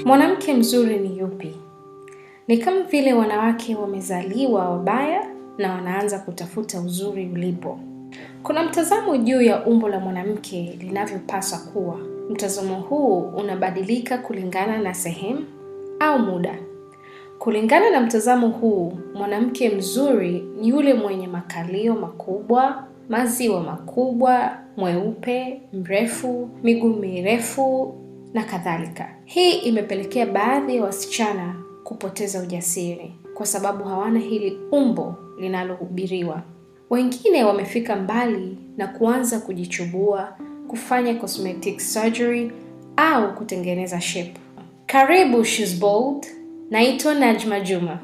Mwanamke mzuri ni yupi? Ni kama vile wanawake wamezaliwa wabaya na wanaanza kutafuta uzuri ulipo. Kuna mtazamo juu ya umbo la mwanamke linavyopaswa kuwa. Mtazamo huu unabadilika kulingana na sehemu au muda. Kulingana na mtazamo huu, mwanamke mzuri ni yule mwenye makalio makubwa, maziwa makubwa, mweupe, mrefu, miguu mirefu na kadhalika. Hii imepelekea baadhi ya wasichana kupoteza ujasiri kwa sababu hawana hili umbo linalohubiriwa. Wengine wamefika mbali na kuanza kujichubua, kufanya cosmetic surgery au kutengeneza shape. Karibu She's Bold. Naitwa Najma Juma.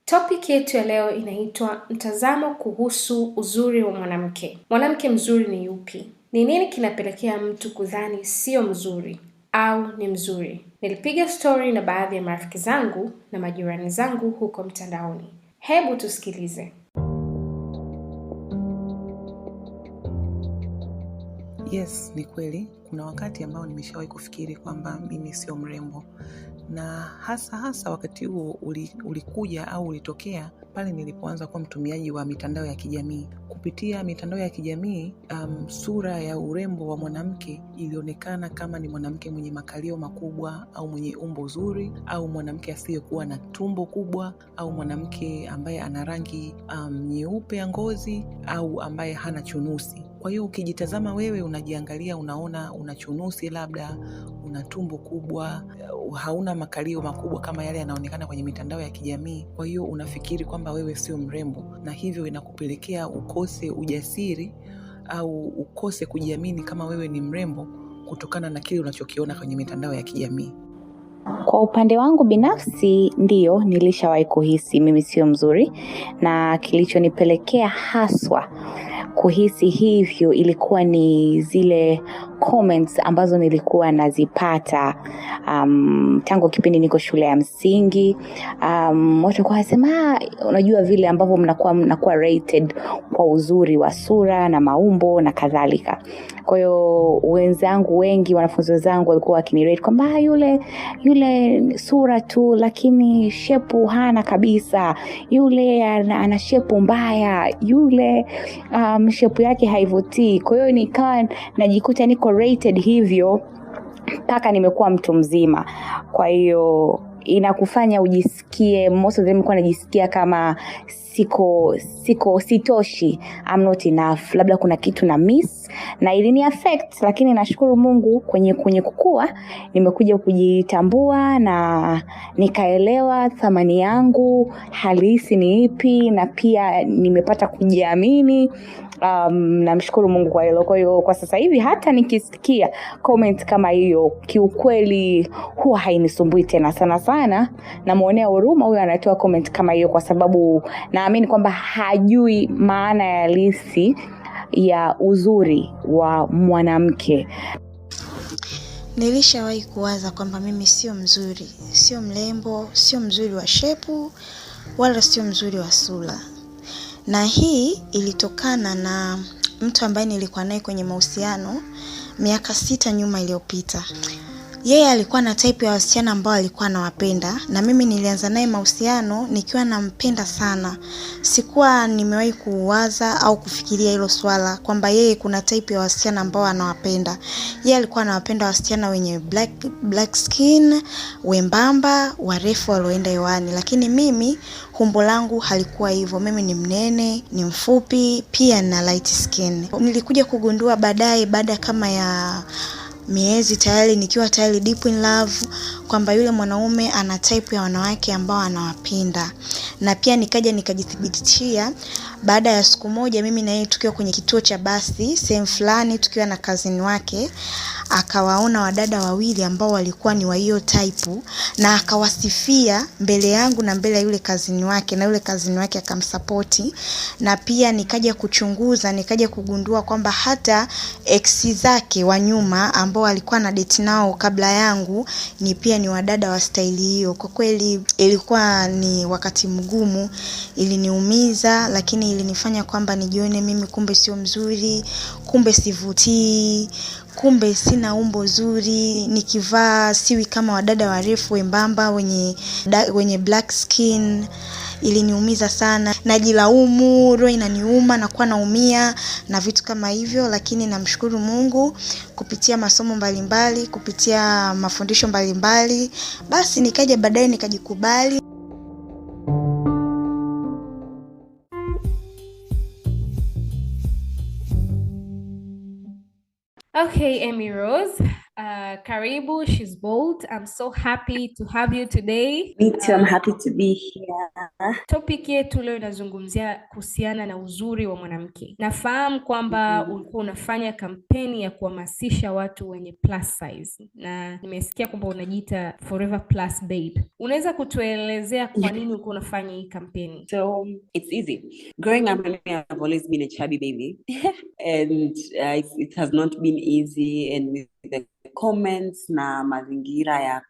Topic yetu ya leo inaitwa Mtazamo kuhusu uzuri wa mwanamke. Mwanamke mzuri ni yupi? Ni nini kinapelekea mtu kudhani sio mzuri au ni mzuri? Nilipiga story na baadhi ya marafiki zangu na majirani zangu huko mtandaoni. Hebu tusikilize. Yes, ni kweli. Kuna wakati ambao nimeshawahi kufikiri kwamba mimi sio mrembo. Na hasa wakati huo ulikuja au ulitokea pale nilipoanza kuwa mtumiaji wa mitandao ya kijamii. Kupitia mitandao ya kijamii, sura ya urembo wa mwanamke ilionekana kama ni mwanamke mwenye makalio makubwa au mwenye umbo zuri, au mwanamke asiyekuwa na tumbo kubwa, au mwanamke ambaye ana rangi nyeupe ya ngozi, au ambaye hana chunusi. Kwa hiyo ukijitazama wewe unajiangalia, unaona una chunusi, labda una tumbo kubwa, hauna makalio makubwa kama yale yanaonekana kwenye mitandao ya kijamii. Kwa hiyo unafikiri kwamba wewe sio mrembo, na hivyo inakupelekea ukose ujasiri au ukose kujiamini kama wewe ni mrembo kutokana na kile unachokiona kwenye mitandao ya kijamii. Kwa upande wangu binafsi, ndio nilishawahi kuhisi mimi sio mzuri, na kilichonipelekea haswa kuhisi hivyo ilikuwa ni zile comments ambazo nilikuwa nazipata tangu kipindi niko shule ya msingi. Watu walikuwa wanasema unajua vile ambavyo mnakuwa rated kwa uzuri wa sura na maumbo na kadhalika. Kwa hiyo wenzangu wengi, wanafunzi wenzangu walikuwa wakinirate kwamba yule sura tu lakini shepu hana kabisa, yule ana shepu mbaya, yule shepu yake haivutii. Kwa hiyo nikawa najikuta niko rated hivyo mpaka nimekuwa mtu mzima. Kwa hiyo inakufanya ujisikie, most of them kwa najisikia kama sitoshi, I'm not enough, labda kuna kitu na miss, na ilini affect. Lakini nashukuru Mungu kwenye kukua nimekuja kujitambua na nikaelewa thamani yangu halisi ni ipi, na pia nimepata kujiamini. Namshukuru Mungu kwa hilo. Kwa hiyo kwa sasa hivi hata nikisikia comment kama hiyo, kiukweli huwa hainisumbui tena. Sana namuonea huruma huyo anatoa comment kama hiyo, kwa sababu naamini kwamba hajui maana ya halisi ya uzuri wa mwanamke. Nilishawahi kuwaza kwamba mimi sio mzuri, sio mrembo, sio mzuri wa shepu, wala sio mzuri wa sura. Na hii ilitokana na mtu ambaye nilikuwa naye kwenye mahusiano miaka 6 nyuma iliyopita. Yeye alikuwa na type ya wasichana ambao alikuwa anawapenda, na mimi nilianza naye mahusiano nikiwa nampenda sana. Sikuwa nimewahi kuwaza au kufikiria hilo swala kwamba yeye kuna type ya wasichana ambao anawapenda. Yeye alikuwa anawapenda wasichana wenye black skin, wembamba, warefu walioenda hewani, lakini mimi umbo langu halikuwa hivyo. Mimi ni mnene, ni mfupi, pia na light skin. Nilikuja kugundua baadaye, baada kama ya miezi tayari nikiwa tayari deep in love, kwamba yule mwanaume ana type ya wanawake ambao anawapenda. Na pia nikaja nikajithibitishia baada ya siku moja, mimi na yeye tukiwa kwenye kituo cha basi sehemu fulani, tukiwa na cousin wake, akawaona wadada wawili ambao walikuwa ni wa hiyo type, na akawasifia mbele yangu na mbele ya yule cousin wake, na yule cousin wake akamsupport. Na pia nikaja kuchunguza, nikaja kugundua kwamba hata ex zake wa nyuma ambao alikuwa na date nao kabla yangu ni pia ni wadada wa style hiyo. Kwa kweli ilikuwa ni wakati mgumu, iliniumiza, lakini ilinifanya kwamba nijione mimi kumbe sio mzuri, kumbe sivutii, kumbe sina umbo zuri, nikivaa siwi kama wadada warefu wembamba wenye black skin. Iliniumiza sana, najilaumu, roho inaniuma na kuwa naumia na vitu kama hivyo, lakini namshukuru Mungu kupitia masomo mbalimbali, kupitia mafundisho mbalimbali, basi nikaja baadaye nikajikubali. Okay, Emmy Rose, karibu. She's bold. I'm so happy to have you today. Me too, I'm happy to be here. Topic yetu leo inazungumzia kuhusiana na uzuri wa mwanamke. Nafahamu kwamba ulikuwa unafanya kampeni ya kuhamasisha watu wenye plus size, na nimesikia kwamba unajiita Forever Plus Babe. Unaweza kutuelezea kwa nini ulikuwa unafanya hii kampeni? So it's easy. Growing up, I've always been a chubby baby. And it has not been easy, and with the comments na mazingira ya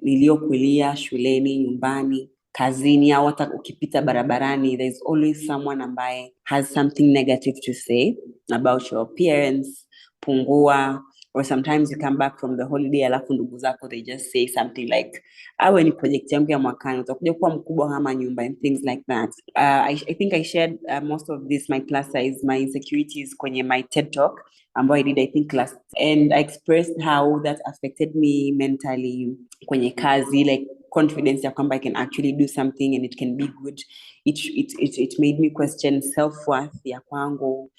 niliyokulia shuleni, nyumbani, kazini, au hata ukipita barabarani, there's always someone ambaye has something negative to say about your appearance, pungua, or sometimes you come back from the holiday alafu ndugu zako they just say something like, awe ni project yangu ya mwakani utakuja kuwa mkubwa kama nyumba, and things like that. I think I shared most of this, my plus size, my insecurities kwenye my TED talk ambayo I did, I think last, and I expressed how that affected me mentally kwenye kazi, like confidence ya kwamba I can actually do something and it can be good. It made me question self-worth ya kwangu,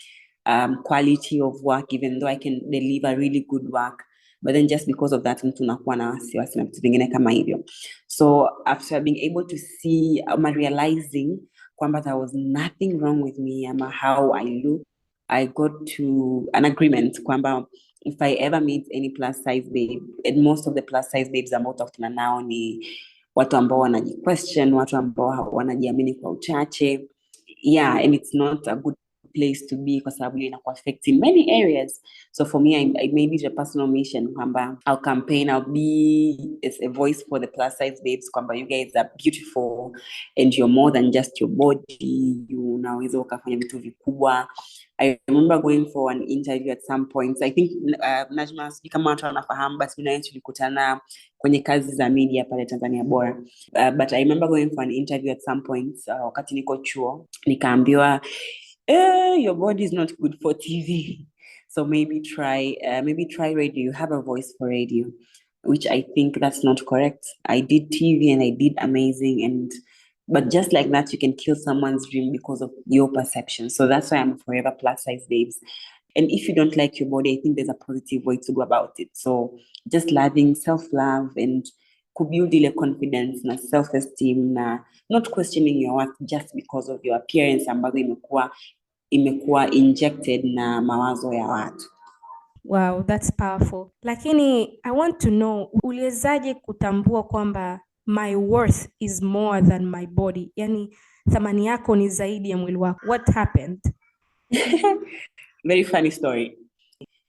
quality of work, even though I can deliver really good work, but then just because of that mtu nakuwa na wasiwasi na vitu vingine kama hivyo. So after being able to see, realizing kwamba there was nothing wrong with me ama how I look, I got to an agreement kwamba if I ever meet any plus size babe, and most of the plus size babes ambao utakutana nao ni watu ambao wanaji-question, watu ambao wanajiamini kwa uchache. Yeah, and it's not a good place to be kwa sababu inaku affect in many areas. So for me, I made it a personal mission kwamba I'll campaign, I'll be as a voice for the plus size babes kwamba you guys are beautiful and you're more than just your body, you unaweza ukafanya vitu vikubwa. I remember going for an interview at some point. I think Najma, kama watu wanafahamu, basi mimi tulikutana kwenye kazi za media pale Tanzania Bora. But I remember going for an interview at some point wakati niko chuo, nikaambiwa your body is not good for TV. So maybe try radio. You have a voice for radio, which I think that's not correct. I did TV and I did amazing, but just like that, you can kill someone's dream because of your perception. So that's why I'm forever plus size babes. And if you don't like your body, I think there's a positive way to go about it. So just loving, self-love, and kubuild confidence na self-esteem, na not questioning your worth just because of your appearance ambayo imekuwa injected na mawazo ya watu. Wow, that's powerful. Lakini I want to know, uliwezaje kutambua kwamba my worth is more than my body? Yani thamani yako ni zaidi ya mwili wako. What happened? Very funny story.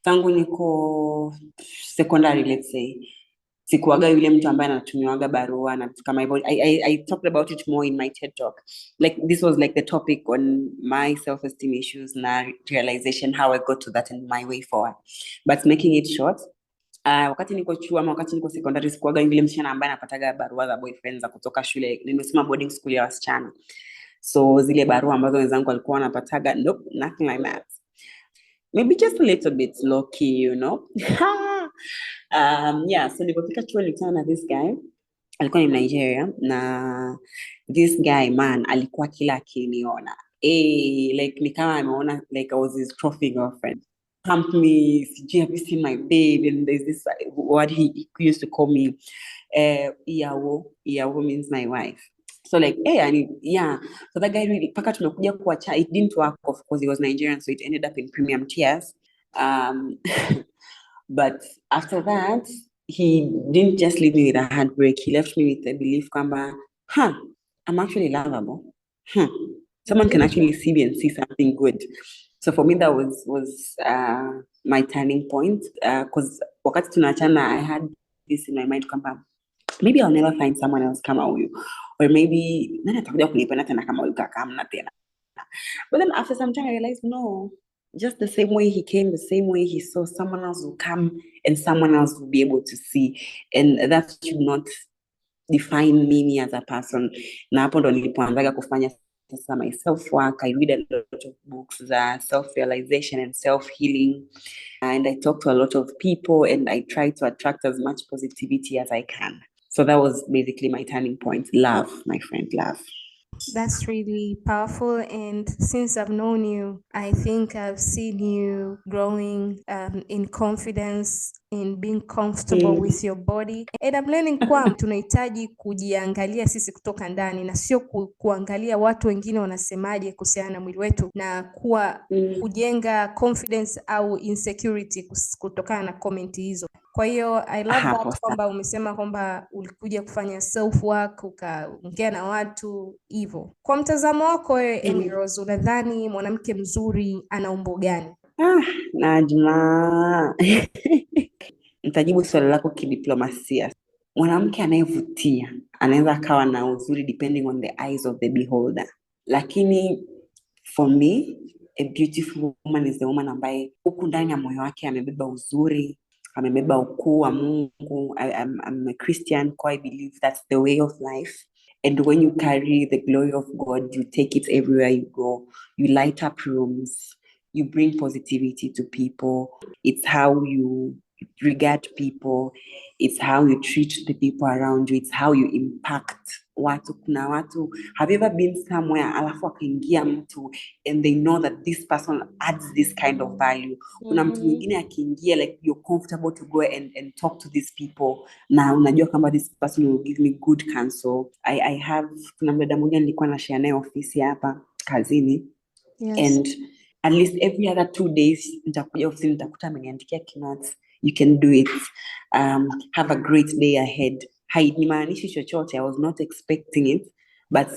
Tangu niko secondary, let's say, sikuwaga yule mtu ambaye anatumiwaga barua na kama hivyo. I talked about it more in my TED talk. Like this was like the topic on my self-esteem issues na realization, how I got to that and my way forward. But making it short, wakati niko chuo ama wakati niko secondary, sikuwaga yule msichana ambaye anapataga barua za boyfriends za kutoka shule. Nimesoma boarding school ya wasichana. So zile barua ambazo wenzangu walikuwa wanapataga, nope, nothing like that. Maybe just a little bit low-key, you know. Yeah, so nilipofika chuo nilikutana na this guy. Alikuwa ni Nigeria, na this guy, man, alikuwa kila akiniona. Like ni kama ameona like I was his trophy girlfriend. Pumped me, have you seen my babe? And there's this word he used to call me, Iyawo. Iyawo means my wife. So like, yeah. So that guy really, paka tumekuja kuacha, it didn't work, of course, he was Nigerian, so it ended up in premium tears. But after that, he didn't just leave me with a heartbreak. He left me with a belief kwamba, I'm actually lovable. Someone can actually see me and see something good. So for me, that was my turning point. Because wakati tunachana, I had this in my mind kwamba, maybe I'll never find someone else kama huyu, or maybe nani atakuja kunipenda tena kama huyu kaka, hamna tena. But then after some time I realized, no, just the same way he came, the same way he saw, someone else will come and someone else will be able to see. And that should not define me as a person. Na hapo ndo nilipoanzaga kufanya sasa my self work. I read a lot of books za self realization and self healing, and I talk to a lot of people, and I try to attract as much positivity as I can. So that was basically my turning point. Love, my friend, love. That's really powerful. And since I've known you, I think I've seen you growing in confidence, in being comfortable with your body. And I'm learning kwamba tunahitaji kujiangalia sisi kutoka ndani na sio kuangalia watu wengine wanasemaje kuhusiana na mwili wetu na kujenga confidence au insecurity kutokana na comment hizo. Kwa hiyo I love that kwamba umesema kwamba ulikuja kufanya self work, ukaongea na watu hivyo. Kwa mtazamo wako wewe, Emmy Rose, unadhani mwanamke mzuri ana umbo gani? Najma. Nitajibu swali lako kidiplomasia. Mwanamke anayevutia anaweza akawa na uzuri depending on the eyes of the beholder. Lakini for me, a beautiful woman is the woman ambaye huku ndani ya moyo wake amebeba uzuri, amebeba ukuu wa Mungu. I'm a Christian, so I believe that's the way of life. And when you carry the glory of God, you take it everywhere you go. You light up rooms. You bring positivity to people. It's how you regard people. It's how you treat the people around you. It's how you impact watu. Kuna watu, have you ever been somewhere alafu akaingia mtu and they know that this person adds this kind of value? Kuna mtu mwingine akiingia, like you're comfortable to go and talk to these people na unajua kama this person will give me good counsel. I have, kuna mdada mmoja nilikuwa na share naye ofisi hapa kazini. Yes. And at least every other 2 days nitakuja ofisini nitakuta ameniandikia keynotes. You can do it. Have a great day ahead. Hainimaanishi chochote. I was not expecting it, but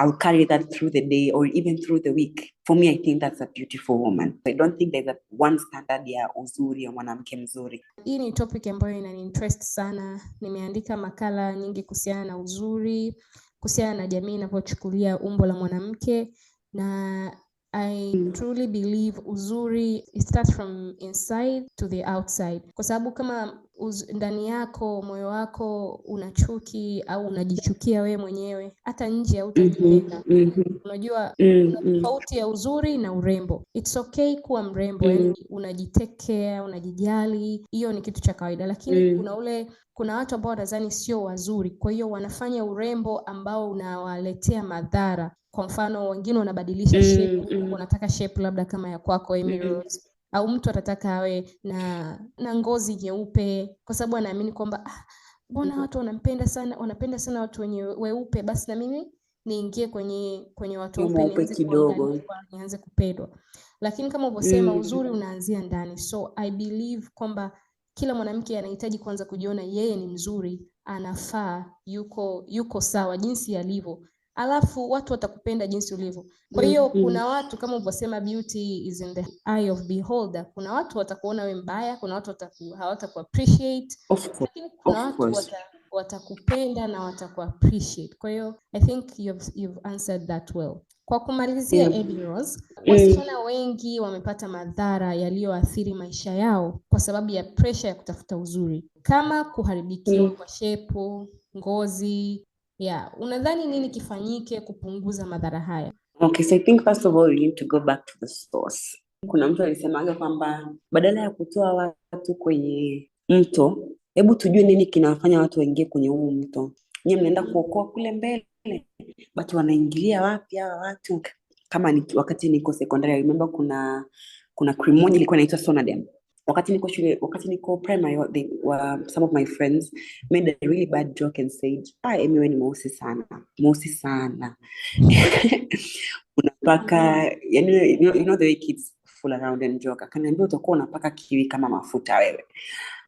I'll carry that through the day or even through the week. For me, I think that's a beautiful woman. I don't think there's a one standard ya uzuri ya mwanamke mzuri. Hii ni topic ambayo inani-interest sana. Nimeandika makala nyingi kuhusiana na uzuri, kuhusiana na jamii inavyochukulia umbo la mwanamke, na I truly believe uzuri it starts from inside to the outside. Kwa sababu kama ndani yako, moyo wako una chuki au unajichukia wewe mwenyewe, hata nje hautajipenda. Unajua tofauti ya uzuri na urembo. It's okay kuwa mrembo, yani unajitake care, unajijali, hiyo ni kitu cha kawaida. Lakini kuna watu ambao wanadhani sio wazuri, kwa hiyo wanafanya urembo ambao unawaletea madhara. Kwa mfano wengine wanabadilisha shape, wanataka shape labda kama ya kwako Emmy Rose, au mtu atataka awe na ngozi nyeupe kwa sababu anaamini kwamba mbona watu wanapenda sana watu wenye weupe, basi na mimi niingie kwenye watu weupe nianze kupendwa. Lakini kama ulivyosema uzuri unaanzia ndani. So I believe kwamba kila mwanamke anahitaji kwanza kujiona yeye ni mzuri, anafaa, yuko sawa jinsi alivyo. Alafu watu watakupenda jinsi ulivyo. Kwa hiyo kuna watu kama ulivyosema beauty is in the eye of beholder. Kuna watu watakuona wewe mbaya, kuna watu hawataku appreciate. Lakini kuna watu watakupenda na wataku appreciate. Kwa hiyo I think you've answered that well. Kwa kumalizia Emmy Rose, wasichana wengi wamepata madhara yalioathiri maisha yao kwa sababu ya pressure ya kutafuta uzuri, kama kuharibikiwa kwa shepu, ngozi. Unadhani nini kifanyike kupunguza madhara haya? Okay, so I think first of all we need to go back to the source. Kuna mtu alisemaga kwamba badala ya kutoa watu kwenye mto, hebu tujue nini kinawafanya watu waingie kwenye huu mto. Nyinyi mnaenda kuokoa kule mbele, but wanaingilia wapi hawa watu? Kama wakati niko secondary, I remember kuna cream moja ilikuwa inaitwa Sonadem. Wakati niko primary, some of my friends made a really bad joke and said, Emmy wewe ni mweusi sana. Unapaka, you know the way kids fool around and joke. Akaniambia utakuwa unapaka kiwi kama mafuta wewe.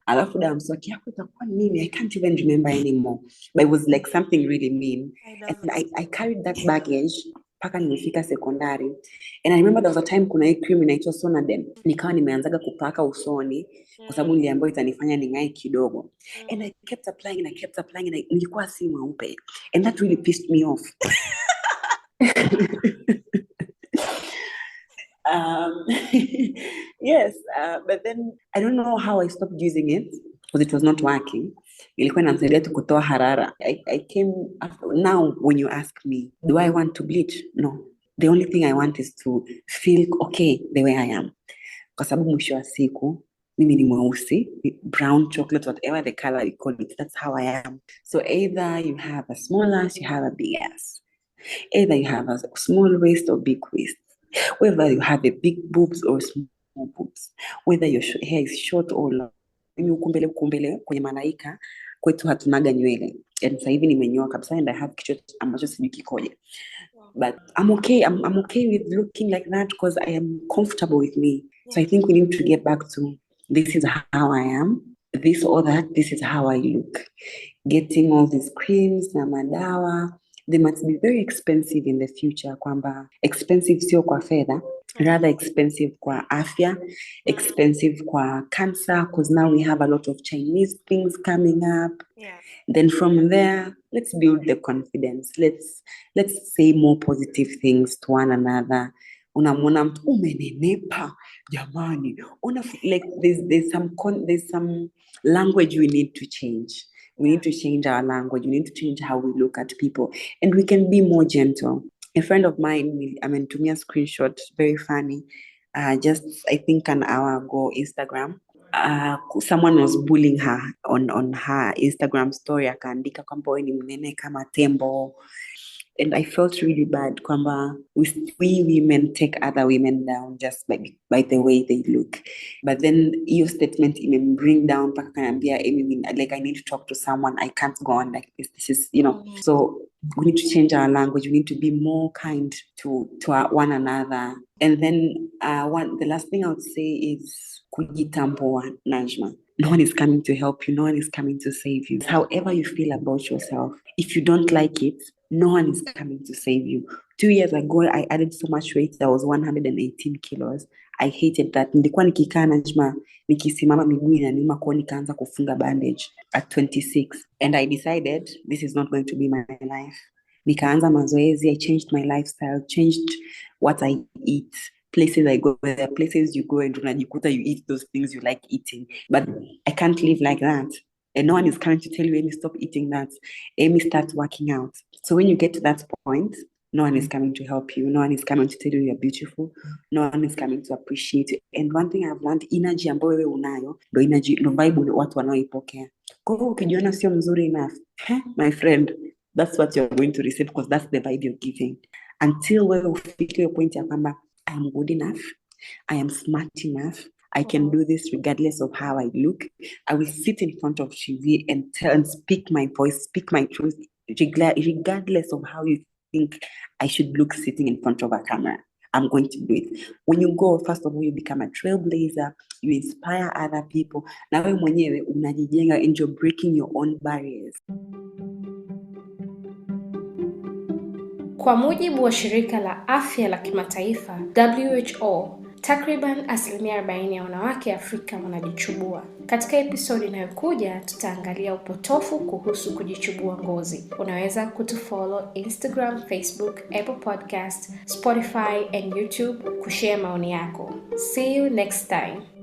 Alafu da mswaki yako itakuwa nini? I can't even remember anymore. But it was like something really mean. And I carried that baggage mpaka nimefika secondary. And I remember there was a time kuna hii cream inaitwa Sonadem. Nikawa nimeanzaga kupaka usoni kwa sababu niliambiwa itanifanya ningae kidogo. And I kept applying and nilikuwa si mweupe. And that really pissed me off. Yes, but then I don't know how I stopped using it because it was not working. Ilikuwa inanisaidia tu kutoa harara. I came after, now when you ask me, do I want to bleach? No. The only thing I want is to feel okay the way I am. Kwa sababu mwisho wa siku mimi ni mweusi, brown, chocolate, whatever the color you call it, that's how I am. So either you have a small ass, you have a big ass. Either you have a small waist or big waist. Whether you have a big boobs or small boobs. Whether your hair is short or long. Ukumbele kwenye malaika kwetu hatunaga nywele. And sasa hivi nimenyoa kabisa and I have kichwa ambacho sijui kikoje. But I'm okay. I'm okay with looking like that because I am comfortable with me. So I think we need to get back to this is how I am. This or that, this is how I look. Getting all these creams na madawa, they must be very expensive in the future. Kwamba expensive sio kwa fedha, rather expensive kwa afya, expensive kwa cancer, because now we have a lot of Chinese things coming up. Yeah. Then from there, let's build the confidence. Let's say more positive things to one another. Unamwona mtu umenenepa jamani. Like there's some language we need to change. We need to change our language. We need to change how we look at people, and we can be more gentle. A friend of mine, to me a screenshot, very funny. Just I think an hour ago, Instagram. Someone was bullying her on her Instagram story, akaandika kwamba wewe ni mnene kama tembo. And I felt really bad kwamba we women take other women down just by the way they look. But then your statement even bring down mpaka kaniambia Emmy, like I need to talk to someone. I can't go on like this. This is, so we need to change our language. We need to be more kind to one another. And then the last thing I would say is kujitambua, Najma. No one is coming to help you. No one is coming to save you. However you feel about yourself, if you don't like it, no one is coming to save you. 2 years ago, I added so much weight. I was 118 kilos. I hated that. Nilikuwa nikikaa Najma, nikisimama miguu inaniuma kwa nikaanza kufunga bandage at 26. And I decided this is not going to be my life. Nikaanza mazoezi. I changed my lifestyle, changed what I eat. Places I go, there are places you go and unajikuta you eat those things you like eating. But I can't live like that. And no one is coming to tell you, Emmy, stop eating that. Emmy, start working out. So when you get to that point, no one is coming to help you. No one is coming to tell you you're beautiful. No one is coming to appreciate you. And one thing I've learned, energy ambayo wewe unayo, ndo energy, ndo vibe watu wanaoipokea. Kwa hiyo ukijiona sio mzuri enough, my friend, that's what you're going to receive because that's the vibe you're giving. Until wewe ufike your point ya kwamba I am good enough, I am smart enough, I can do this regardless of how I look. I will sit in front of TV and tell and speak my voice, speak my truth, regardless of how you think I should look sitting in front of a camera. I'm going to do it. When you go, first of all, you become a trailblazer, you inspire other people. Na wewe mwenyewe unajijenga and you're breaking your own barriers. Kwa mujibu wa shirika la afya la kimataifa WHO, takriban 40% ya wanawake Afrika wanajichubua. Katika episodi inayokuja tutaangalia upotofu kuhusu kujichubua ngozi. Unaweza kutufollow Instagram, Facebook, Apple Podcast, Spotify and YouTube kushare maoni yako. See you next time.